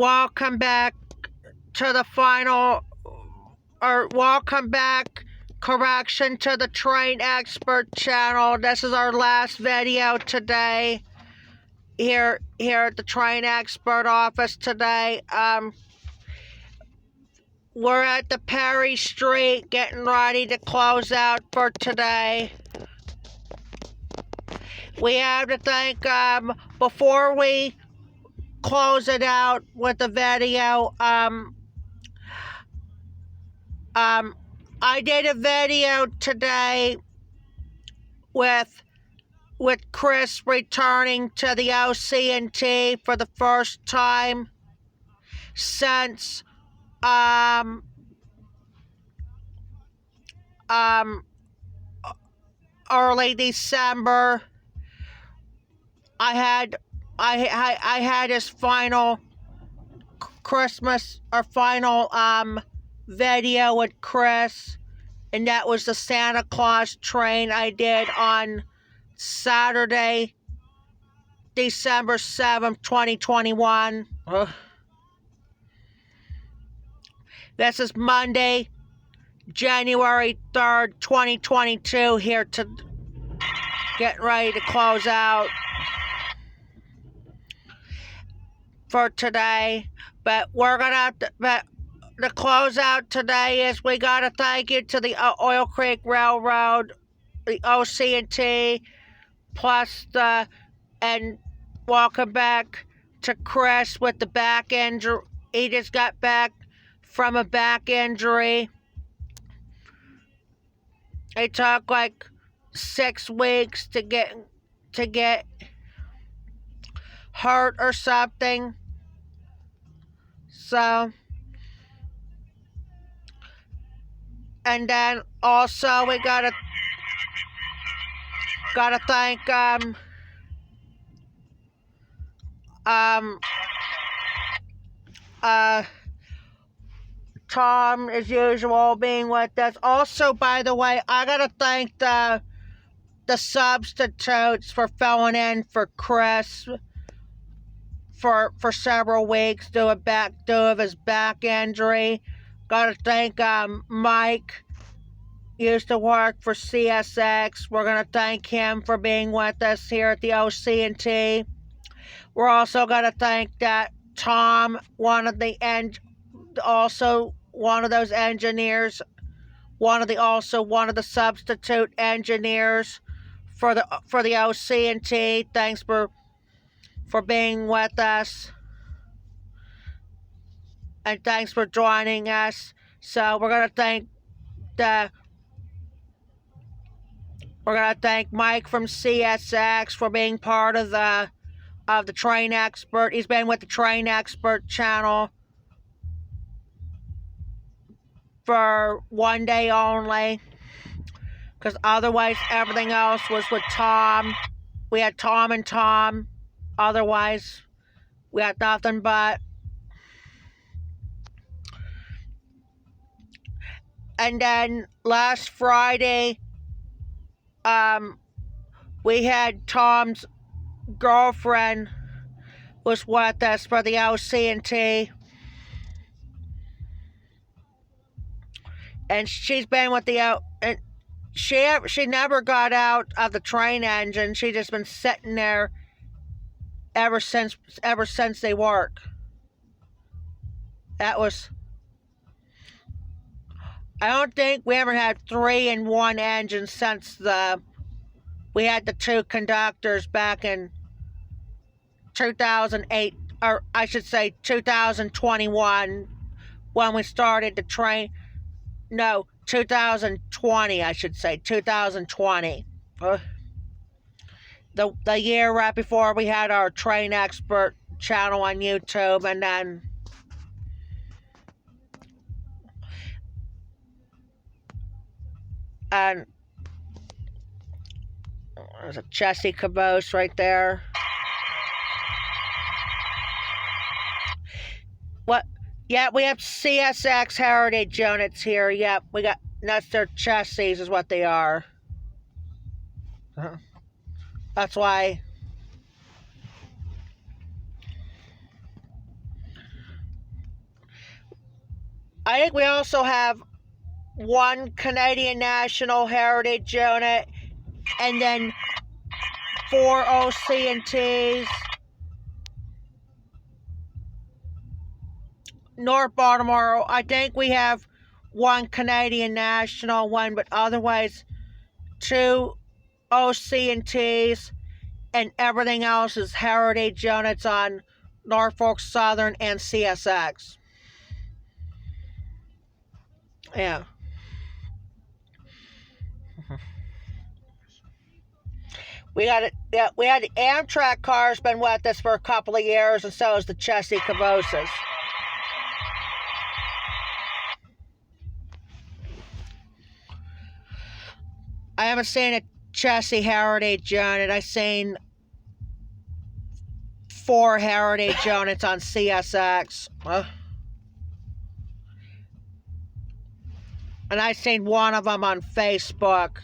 Welcome back to the final, or welcome back, correction, to the Train Expert channel. This is our last video today here at the Train Expert office today. We're at the Perry Street getting ready to close out for today. We have to thank, before we close it out with the video, I did a video today with Chris returning to the OC&T for the first time since early December. I had his final Christmas, or final video with Chris, and that was the Santa Claus train I did on Saturday, December 7th, 2021. This is Monday, January 3rd, 2022, here to get ready to close out for today. But we're gonna have to, but the closeout today is, we gotta thank you to the Oil Creek Railroad, the OC&T, plus and welcome back to Chris with the back injury. He just got back from a back injury. It took like 6 weeks to get hurt or something. So, and then also we gotta thank Tom, as usual, being with us. Also, by the way, I gotta thank the substitutes for filling in for Chris for several weeks due of his back injury. Gotta thank Mike, used to work for CSX. We're gonna thank him for being with us here at the OC&T. We're also gonna thank that Tom, one of those engineers, one of the substitute engineers for the OC&T. Thanks for being with us, and thanks for joining us. So we're gonna thank Mike from CSX for being part of the Train Expert. He's been with the Train Expert channel for 1 day only, because otherwise everything else was with Tom. We had Tom and Tom. Otherwise, we had nothing but. And then last Friday, we had Tom's girlfriend was with us for the OC&T. And she's been with the and she never got out of the train engine. She just been sitting there ever since they work. That was, I don't think we ever had 3 in one engine since we had the 2 conductors back in 2008, or I should say 2021, when we started the train. No, 2020, I should say, 2020. The year right before we had our Train Expert channel on YouTube, and then there's a Chessie caboose right there. What? Yeah, we have CSX Heritage units here. Yep, we got, that's their chassis is what they are. That's why I think we also have one Canadian National Heritage Unit, and then 4 OC&Ts. North Baltimore, I think we have one Canadian National one, but otherwise 2 OC&Ts, and everything else is heritage units on Norfolk Southern and CSX. Yeah. We got it. Yeah, we had the Amtrak cars been with us for a couple of years, and so is the Chessie Cabosas. I haven't seen a Chessie Heritage unit. I've seen 4 Heritage units on CSX. And I seen one of them on Facebook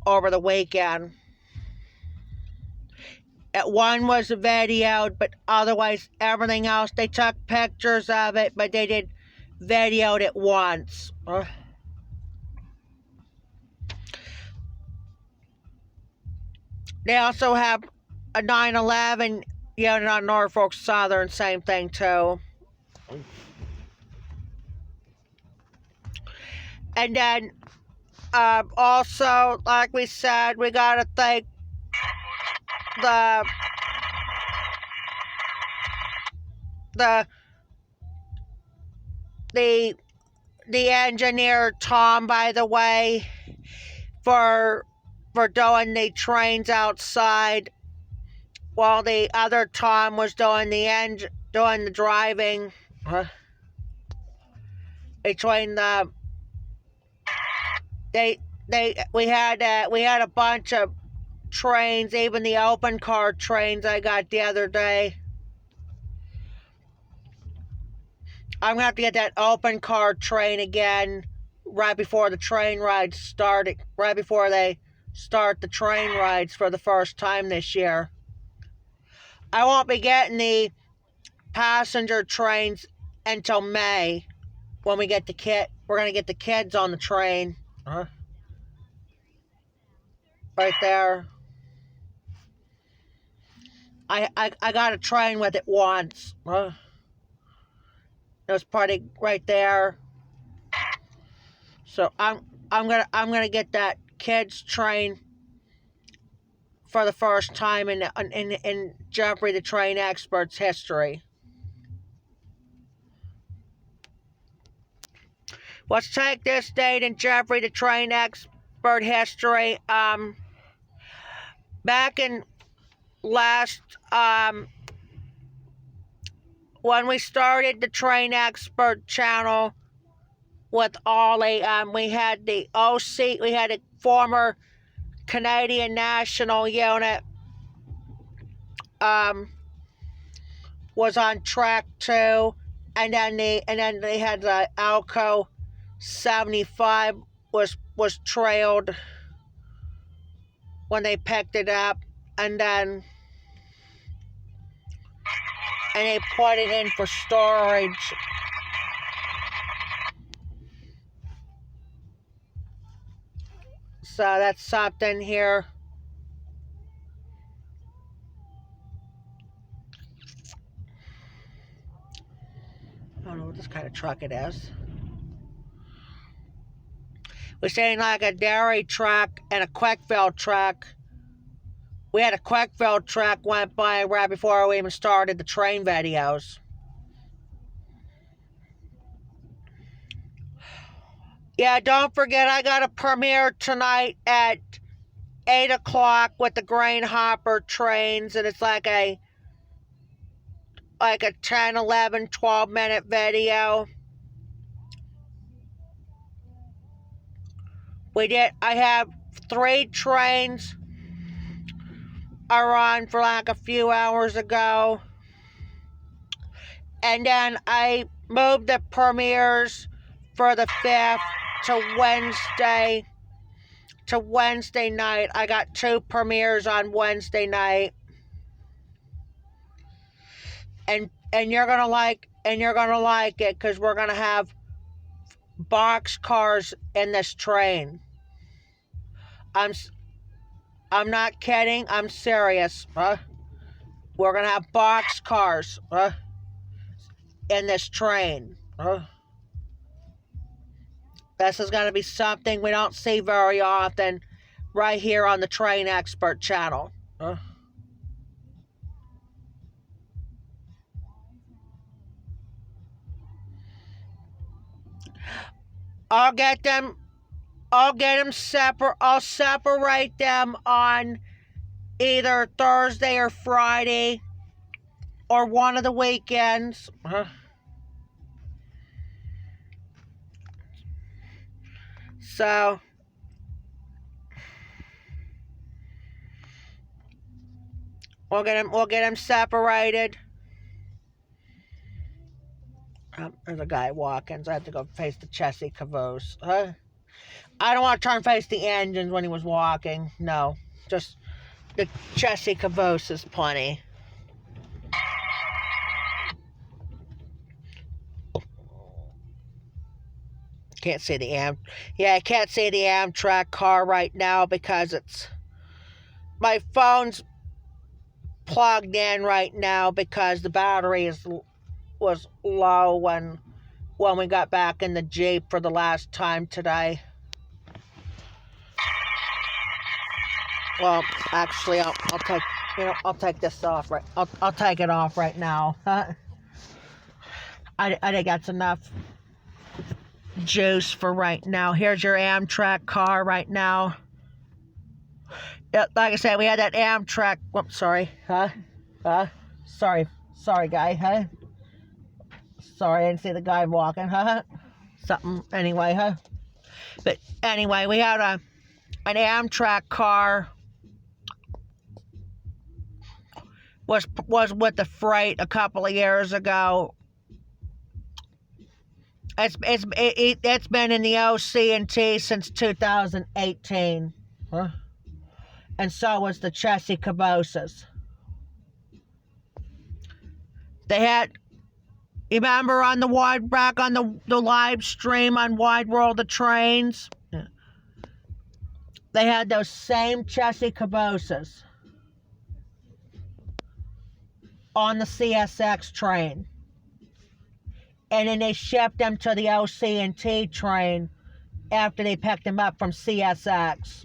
over the weekend. One was videoed, but otherwise everything else, they took pictures of it, but they did videoed it once. They also have a 9/11 unit on Norfolk Southern, same thing too. And then also, like we said, we gotta thank the engineer Tom, by the way, for doing the trains outside, while the other Tom was doing the driving. Between the we had a bunch of trains, even the open car trains I got the other day. I'm gonna have to get that open car train again right before the train rides start. Right before they start the train rides for the first time this year. I won't be getting the passenger trains until May, when we get the kid. We're gonna get the kids on the train. Right there. I got a train with it once. It was pretty right there. So I'm gonna get that kids train for the first time in Jeffrey the Train Expert's history. Let's take this date in Jeffrey the Train Expert history. Back in last, when we started the Train Expert channel with Ollie, we had the OC, we had a former Canadian National unit, was on track 2, and then they had the Alco 75 was trailed when they picked it up, and they put it in for storage. So that's something here. I don't know what this kind of truck it is. We're saying like a dairy truck and a quick fill truck. We had a quick fill truck went by right before we even started the train videos. Yeah, don't forget I got a premiere tonight at 8 o'clock with the grain hopper trains, and it's like a 10, 11, 12 minute video. I have 3 trains are on for like a few hours ago. And then I moved the premieres for the 5th to Wednesday night. I got 2 premieres on Wednesday night. and you're gonna like it because we're gonna have box cars in this train. I'm I'm not kidding. I'm serious. We're gonna have box cars in this train. This is gonna be something we don't see very often, right here on the Train Expert channel. I'll get them separate. I'll separate them on either Thursday or Friday or one of the weekends. So we'll get them separated. There's a guy walking, so I have to go face the chassis caboose. I don't want to turn face the engines when he was walking. No, just the chassis caboose is plenty. Can't see the I can't see the Amtrak car right now because my phone's plugged in right now because the battery was low when we got back in the Jeep for the last time today. Well, actually, I'll take this off right. I'll take it off right now. I think that's enough juice for right now. Here's your Amtrak car right now. Yeah, like I said, we had that Amtrak. Whoops, sorry. Sorry, guy. Sorry, I didn't see the guy walking. Something. Anyway. But anyway, we had an Amtrak car. Was with the freight a couple of years ago. It's been in the OC&T since 2018. And so was the chassis cabooses. They had, you remember on the back on the live stream on Wide World of Trains? Yeah. They had those same chassis cabooses on the CSX train. And then they shipped them to the OC&T train after they picked them up from CSX.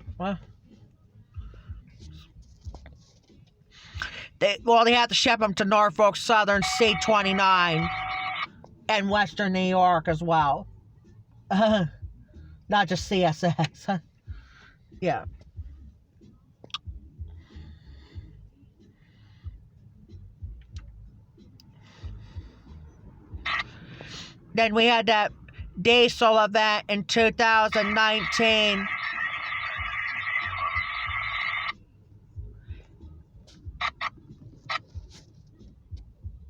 They had to ship them to Norfolk Southern C29 and Western New York as well. Not just CSX. Yeah. Then we had that diesel event in 2019.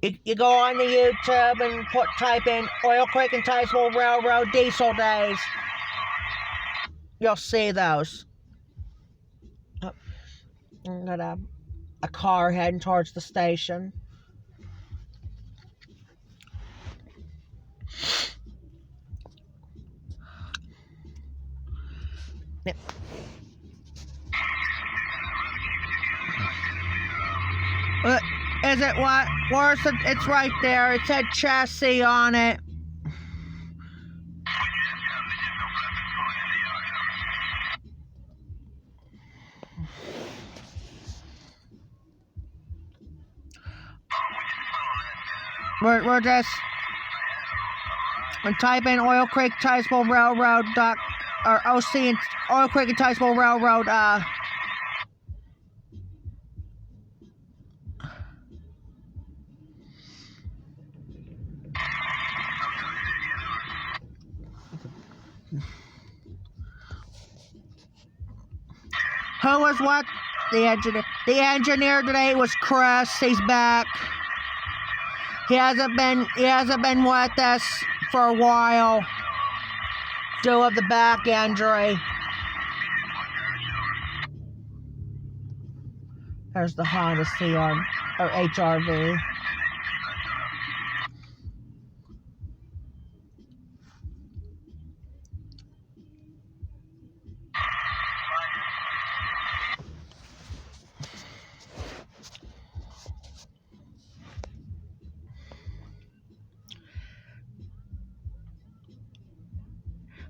You go on to YouTube and type in Oil Creek and Titusville Railroad diesel days. You'll see those. I got a car heading towards the station. Yep. Is it what? Where's it? It's right there. It said chassis on it. We're just type in Oil Creek Titusville Railroad or OC and Oil Creek and Titusville Railroad who was what? The engineer today was Chris. He's back. He hasn't been with us for a while due of the back injury. There's the Honda CR or HRV.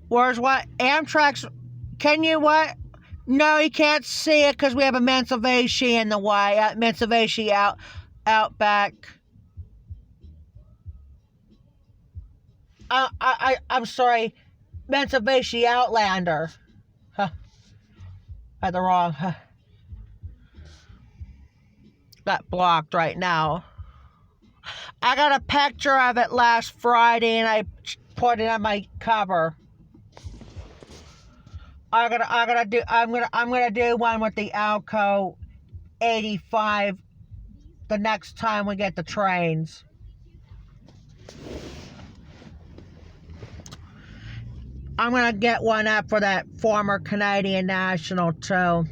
Where's what? Amtrak's. Can you what? No, you can't see it because we have a Mitsubishi in the way. Mitsubishi out back. I'm sorry. Mitsubishi Outlander. Huh. At the wrong. Huh. Got blocked right now. I got a picture of it last Friday and I put it on my cover. I'm gonna do one with the Alco 85 the next time we get the trains. I'm gonna get one up for that former Canadian National too.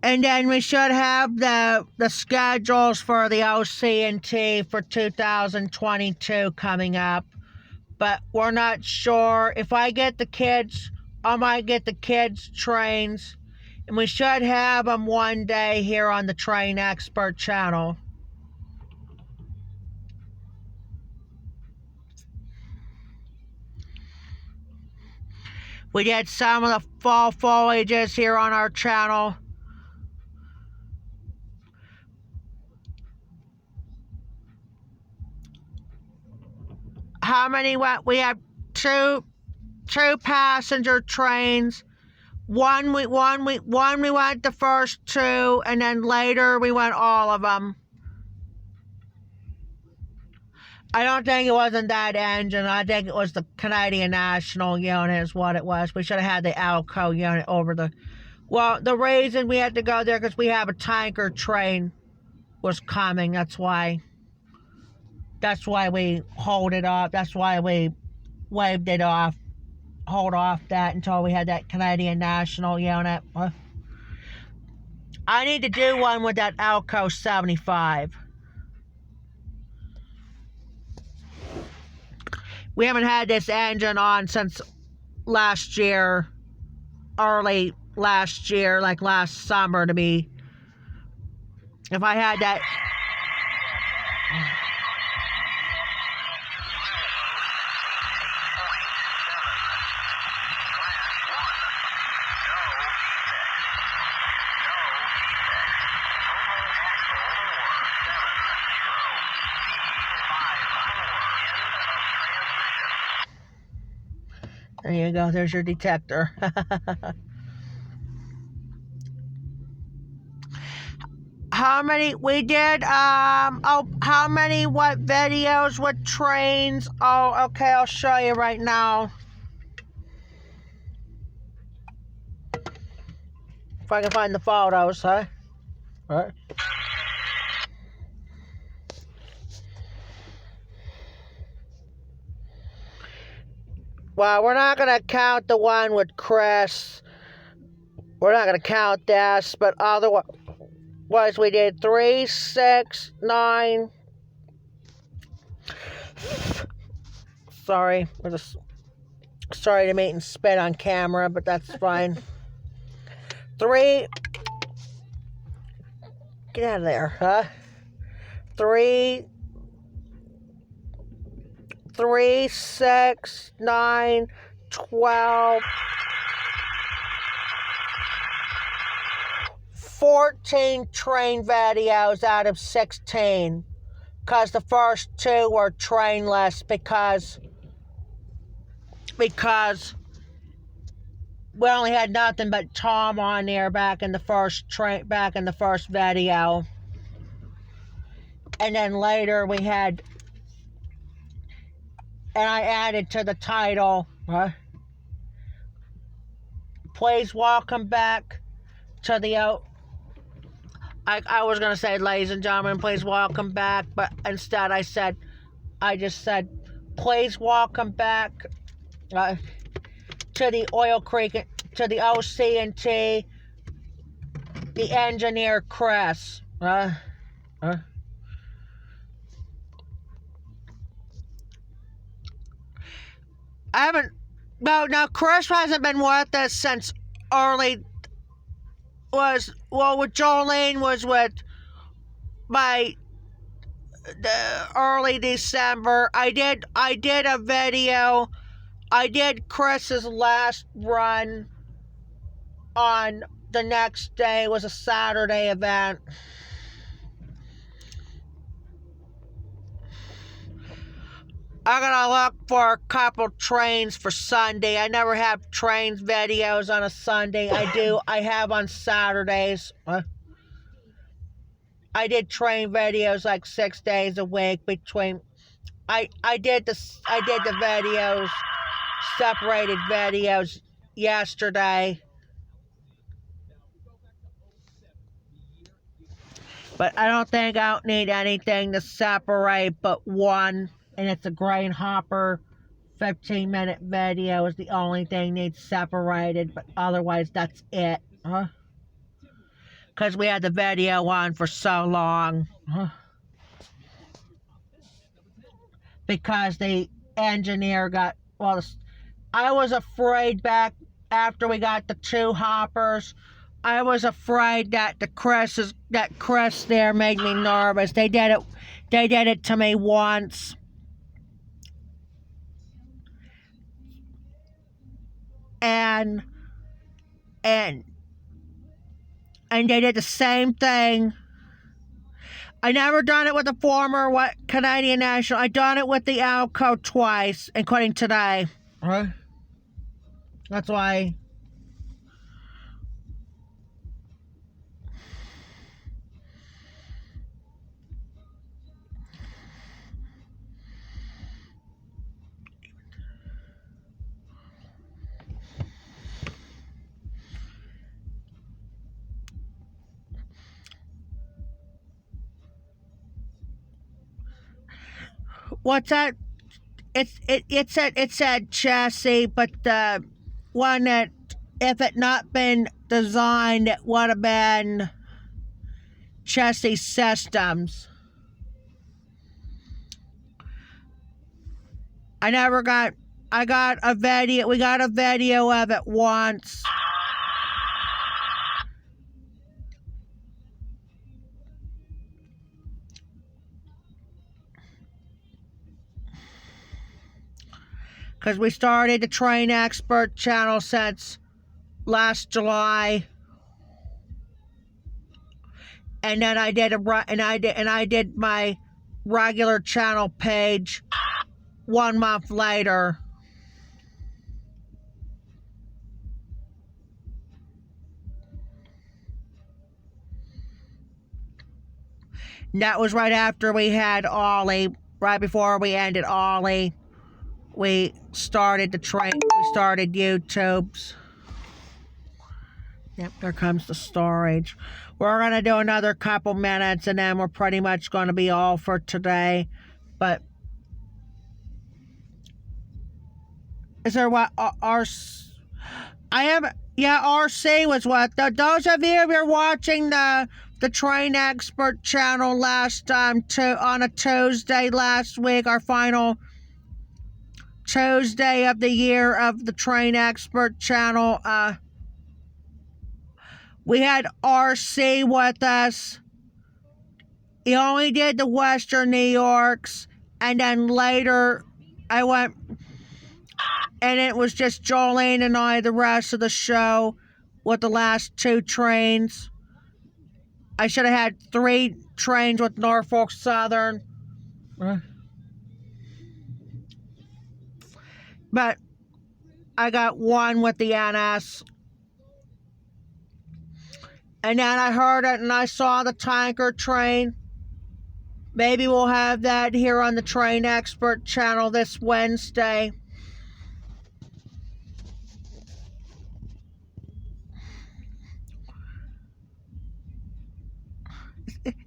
And then we should have the schedules for the OC&T for 2022 coming up. But we're not sure. If I get the kids, I might get the kids' trains. And we should have them one day here on the Train Expert channel. We did some of the fall foliages here on our channel. How many went? We had two passenger trains. One we went the first two, and then later we went all of them. I don't think it wasn't that engine. I think it was the Canadian National unit is what it was. We should have had the Alco unit over the... Well, the reason we had to go there because we have a tanker train was coming. That's why we hold it off. That's why we waved it off. Hold off that until we had that Canadian National unit. I need to do one with that Alco 75. We haven't had this engine on since last year, early last year, like last summer to be. If I had that... There you go, there's your detector. How many we did how many what videos with trains? Oh, okay, I'll show you right now. If I can find the photos, huh? All right. Well, we're not going to count the one with Chris. We're not going to count this, but otherwise we did 3, 6, 9. Sorry, we're just sorry to make and spit on camera, but that's fine. 3. Get out of there, huh? 3, 6, 9, 12, 14 train videos out of 16. Because the first 2 were trainless because we only had nothing but Tom on there back in the first video. And then later we had, and I added to the title, please welcome back to the, I was going to say, ladies and gentlemen, please welcome back, but instead I just said, please welcome back to the Oil Creek, to the OC&T, the engineer Chris. No, Chris hasn't been with us since early was, well, with Jolene was with my the early December. I did a video. I did Chris's last run on the next day. It was a Saturday event. I'm gonna look for a couple trains for Sunday. I never have trains videos on a Sunday. I have on Saturdays. I did train videos like 6 days a week between. I did the videos, separated videos yesterday. But I don't need anything to separate but one, and it's a grain hopper 15-minute video is the only thing needs separated, but otherwise that's it. Because we had the video on for so long. Because the engineer got, well, I was afraid back after we got the 2 hoppers, I was afraid that Chris there made me nervous. They did it to me once. And they did the same thing. I never done it with the former Canadian National. I done it with the Alco twice, including today. That's why. What's that? It said chassis, but the one that, if it not been designed, it would have been chassis systems. I got a video. We got a video of it once. Because we started the Train Expert channel since last July, and then I did my regular channel page 1 month later. And that was right after we had Ollie, right before we ended Ollie. We started YouTube's. Yep, there comes the storage. We're going to do another couple minutes, and then we're pretty much going to be all for today. But is there what? RC was what? Those of you who are watching the Train Expert channel last on a Tuesday last week, our final Tuesday of the year of the Train Expert channel, we had RC with us. He only did the Western New Yorks, and then later I went, and it was just Jolene and I the rest of the show with the last 2 trains. I should have had 3 trains with Norfolk Southern. But I got 1 with the NS. And then I heard it and I saw the tanker train. Maybe we'll have that here on the Train Expert channel this Wednesday.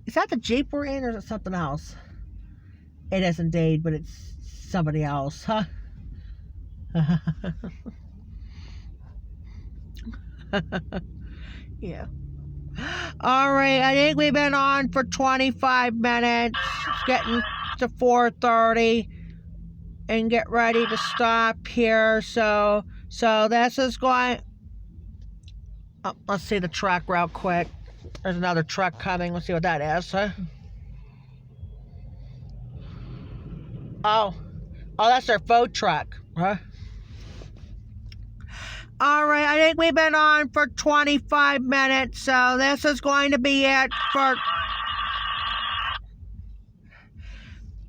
Is that the Jeep we're in, or is it something else? It is indeed, but it's somebody else, huh? Yeah. All right, I think we've been on for 25 minutes. It's getting to 4:30 and get ready to stop here. So this is going. Let's see the truck real quick. There's another truck coming. Let's see what that is. Huh? Oh, that's their food truck. Huh? All right, I think we've been on for 25 minutes, so this is going to be it for...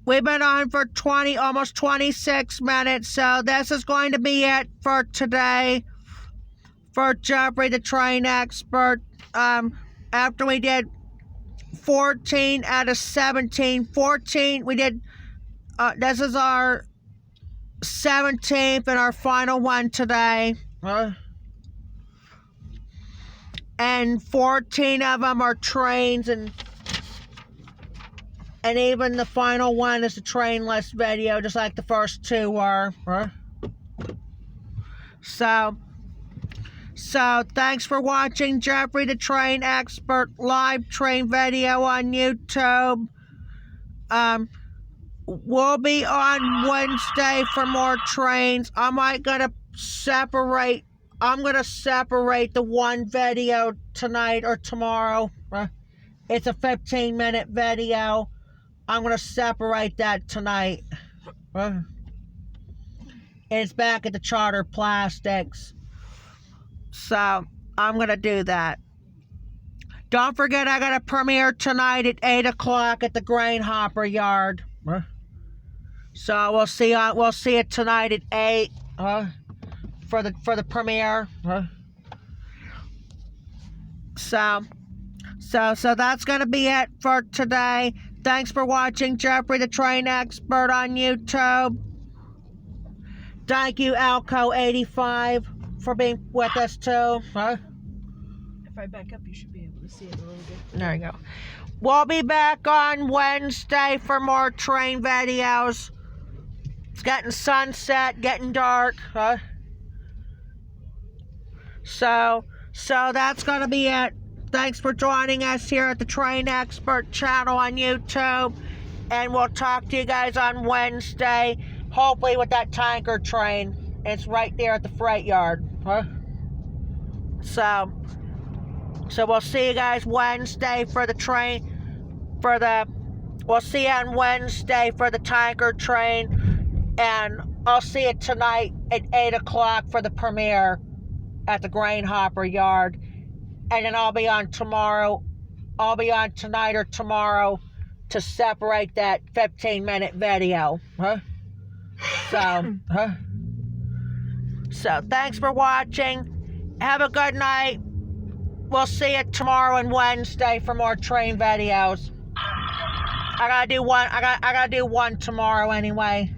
We've been on for almost 26 minutes, so this is going to be it for today for Jeffrey the Train Expert. After we did 14 out of 17, 14, we did, this is our 17th and our final one today. And 14 of them are trains, and even the final one is a trainless video, just like the first two were. So thanks for watching Jeffrey the Train Expert live train video on YouTube. We'll be on Wednesday for more trains. I'm gonna separate the one video tonight or tomorrow. It's a 15-minute video. I'm gonna separate that tonight. It's back at the Charter Plastics. So I'm gonna do that. Don't forget, I got a premiere tonight at 8 o'clock at the Grain Hopper Yard. So we'll see it tonight at 8 for the premiere. So that's gonna be it for today. Thanks for watching Jeffrey the Train Expert on YouTube. Thank you, Alco 85, for being with us too. If I back up, you should be able to see it a little bit. There you go. We'll be back on Wednesday for more train videos. It's getting sunset, getting dark. So that's gonna be it. Thanks for joining us here at the Train Expert channel on YouTube. And we'll talk to you guys on Wednesday, hopefully with that tanker train. It's right there at the freight yard. So we'll see you guys Wednesday for the train. We'll see you on Wednesday for the tanker train. And I'll see you tonight at 8 o'clock for the premiere at the Grain Hopper Yard. And then I'll be on tonight or tomorrow to separate that 15-minute video. So thanks for watching. Have a good night. We'll see you tomorrow and Wednesday for more train videos. I gotta do one tomorrow anyway.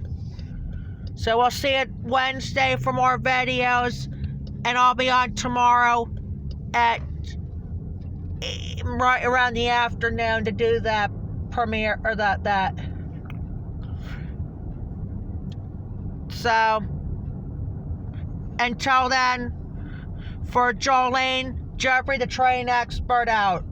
So we'll see you Wednesday for more videos, and I'll be on tomorrow at right around the afternoon to do that premiere or that. So until then, for Jolene, Jeffrey the Train Expert out.